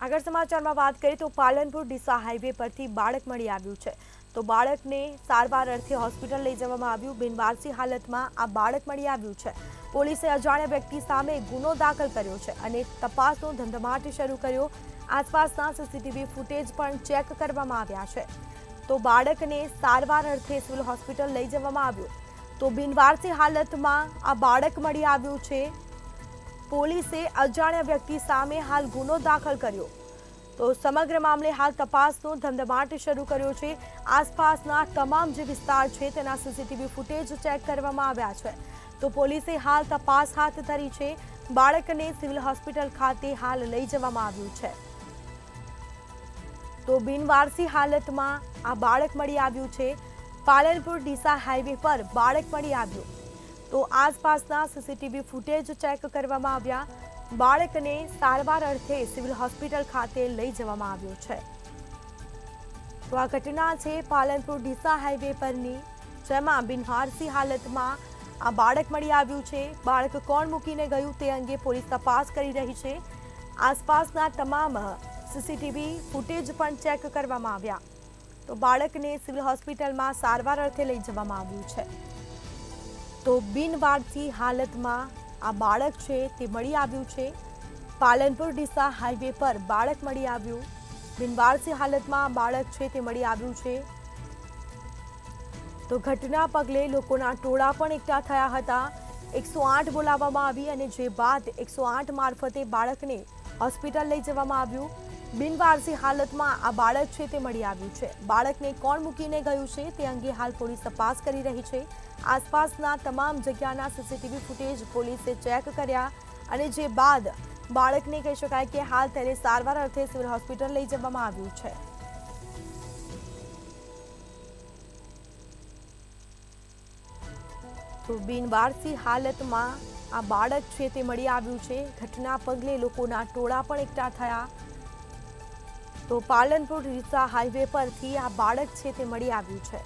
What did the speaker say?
આગળ સમાચારમાં વાત કરીએ તો પાલનપુર ડીસા હાઈવે પરથી બાળક મળી આવ્યું છે। તો બાળકને સારવાર અર્થે હોસ્પિટલ લઈ જવામાં આવ્યું। બિનવારસી હાલતમાં આ બાળક મળી આવ્યું છે। પોલીસે અજાણ્યા વ્યક્તિ સામે ગુનો દાખલ કર્યો છે અને તપાસનો ધમધમાટ શરૂ કર્યો। આસપાસના સીસીટીવી ફૂટેજ પણ ચેક કરવામાં આવ્યા છે। તો બાળકને સારવાર અર્થે સિવિલ હોસ્પિટલ લઈ જવામાં આવ્યું। તો બિનવારસી હાલતમાં આ બાળક મળી આવ્યું છે। પોલીસે અજાણ્યા વ્યક્તિ સામે હાલ ગુનો દાખલ કર્યો। તો સમગ્ર મામલે હાલ તપાસનો ધમધમાટ શરૂ કર્યો છે। આસપાસના તમામ જે વિસ્તાર છે તેના સીસીટીવી ફૂટેજ ચેક કરવામાં આવ્યા છે। તો પોલીસે હાલ તપાસ હાથ ધરી છે। બાળકને સિવિલ હોસ્પિટલ ખાતે હાલ લઈ જવામાં આવ્યું છે। તો બિનવારસી હાલતમાં આ બાળક મળી આવ્યું છે। પાલનપુર ડીસા હાઈવે પર બાળક મળી આવ્યું। તો આસપાસના સીસીટીવી ફૂટેજ ચેક કરવામાં આવ્યા। બાળકને સારવાર અર્થે સિવિલ હોસ્પિટલ ખાતે લઈ જવામાં આવ્યું છે। તો આ ઘટના છે પાલનપુર ડીસા હાઈવે પરની, જેમાં બિનવારસી હાલતમાં આ બાળક મળી આવ્યું છે। બાળક કોણ મૂકીને ગયું તે અંગે પોલીસ તપાસ કરી રહી છે। આસપાસના તમામ સીસીટીવી ફૂટેજ પણ ચેક કરવામાં આવ્યા। તો બાળકને સિવિલ હોસ્પિટલમાં સારવાર અર્થે લઈ જવામાં આવ્યું છે। તો બિનવારસી હાલતમાં આ બાળક છે તે મળી આવ્યું છે। પાલનપુર ડીસા હાઈવે પર બાળક મળી આવ્યું। બિનવારસી હાલતમાં આ બાળક છે તે મળી આવ્યું છે। તો ઘટના પગલે લોકોના ટોળા પણ એકઠા થયા હતા। 108 બોલાવવામાં આવી અને જે બાદ 108 મારફતે બાળકને હોસ્પિટલ લઈ જવામાં આવ્યું। બિનવારસી હાલતમાં આ બાળક છે તે મળી આવ્યું છે। બાળકને કોણ મૂકીને ગયું છે તે અંગે હાલ પોલીસ તપાસ કરી રહી છે। આસપાસના તમામ જગ્યાના સીસીટીવી ફૂટેજ પોલીસે ચેક કર્યા અને જે બાદ બાળકને કહી શકાય કે હાલ તેને સારવાર અર્થે સિવિલ હોસ્પિટલ લઈ જવામાં આવ્યું છે। તો બિનવારસી હાલતમાં આ બાળક છે તે મળી આવ્યું છે। ઘટના પગલે લોકોના ટોળા પણ એકઠા થયા। તો પાલનપુર ડીસા હાઈવે પરથી આ બાળક છે તે મળી આવ્યું છે।